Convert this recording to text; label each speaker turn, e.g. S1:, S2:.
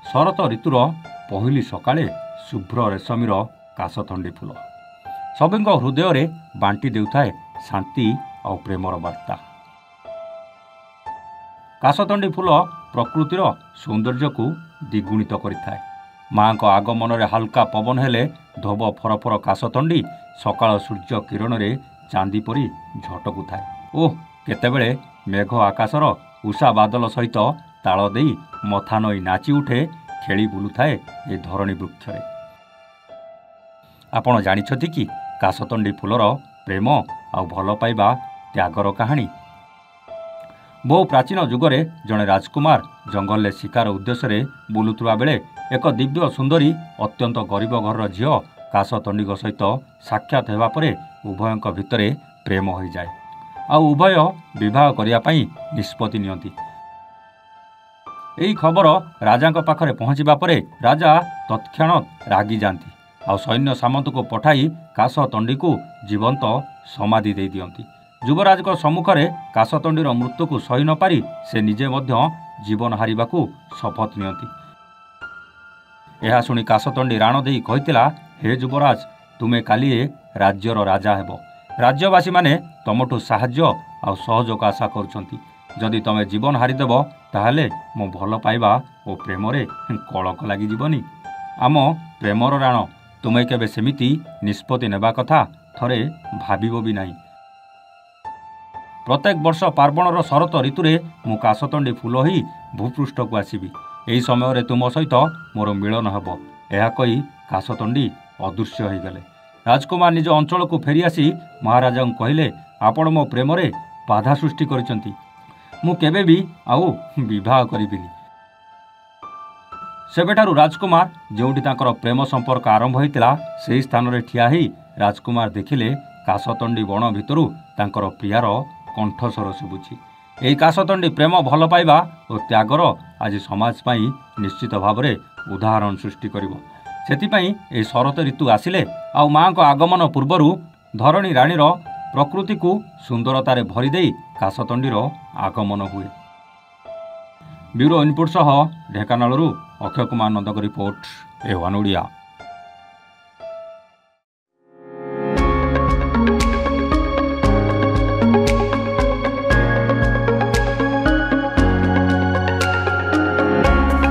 S1: शरत ऋतुर पहली सकाळे शुभ्र रेशमीर काशतंडी फूल सबीଙ୍କ हृदय बांटी देउथाए शांति और प्रेमर वार्ता। काशतंडी फूल प्रकृतिर सौंदर्य को द्विगुणित करिथाए। माँ को आगमन रे हल्का पवन हेले धोब फरफर काशतंडी सकाळ सूर्य किरण रे चांदी परी झटकु थाए। ओह केतेबेले मेघ आकाशर उषा बादल सहित ताल देई मथा नई नाची उठे खेली बुलुथाए ए धरणी वृक्ष रे। आपण जानिछथि कि काशतंडी फूलर प्रेम आ भल पाइबा त्यागर कहानी। बहु प्राचीन जुगरे जड़े राजकुमार जंगल शिकार उद्देश्य बुलुवा बेले एक दिव्य सुंदरी अत्यंत गरीब घर झील काशतंडी सहित साक्षात होगा पर उभयों भितर प्रेम हो जाए आ उभय विवाह करने निष्पत्ति नियंती। यही खबर राजा पाखरे पहुँचवा पर राजा तत्क्षणात रागी जाती आ सैन्य सामंत को पठाई काशतंडी को जीवंत समाधि दे दियंती। युवराज सम्मुख में काशतंडीर मृत्यु को सही न पारी से निजे मध्य जीवन हारिबा को शपथ नियंती। यह शुणी काशतंडी राण देई कहितिला, हे युवराज तुमे काली राज्यर राजा हेबो। राज्यवासी माने तमठु साहाय्य आ सहयोग आशा करुछंती। जदि तमे जीवन हारिदेव ताहले मो भल पाइबा ओ प्रेम रे कलक लागि जीवनी। आम प्रेमर राण तुमे केबे सेमिति निष्पत्ति नेबा कथा थरे भाबिबो भी नाही। प्रत्येक वर्ष पार्वणर शरत ऋतुरे मु काशतंडी फूल ही भूपृष्ठ को आसबि। एही समय रे तुम सहित मोर मिलन हेब। यह कही काशतंडी अदृश्य हो गले। राजकुमार निज अंचल को फेरी आसी महाराजा कहले, आपण मो प्रेम रे बाधा सृष्टि करिसंती। मु केबे भी आउ विवाह करिबिनी। सेबेठारु राजकुमार जोंठी तांकर प्रेम संपर्क आरंभ होइतिला सेही स्थान रे ठिया ही राजकुमार देखिले काशतंडी बण भितरु तांकर प्रियार कंठस्वर शुभुछि। एही काशतंडी प्रेम भल पाइबा और त्यागर आज समाज पाई निश्चित भाव में उदाहरण सृष्टि करिवो। सेतिपाई एही शरत ऋतु आसिले आ माँ को आगमन पूर्वरु धरणी रानीर प्रकृति को सुंदरतारे भरी देई काशतंडीर आगमन हुए। ब्यूरो इनपुट सह ढेंकानालरू अक्षय कुमार नंदक रिपोर्ट A1 ओडिया।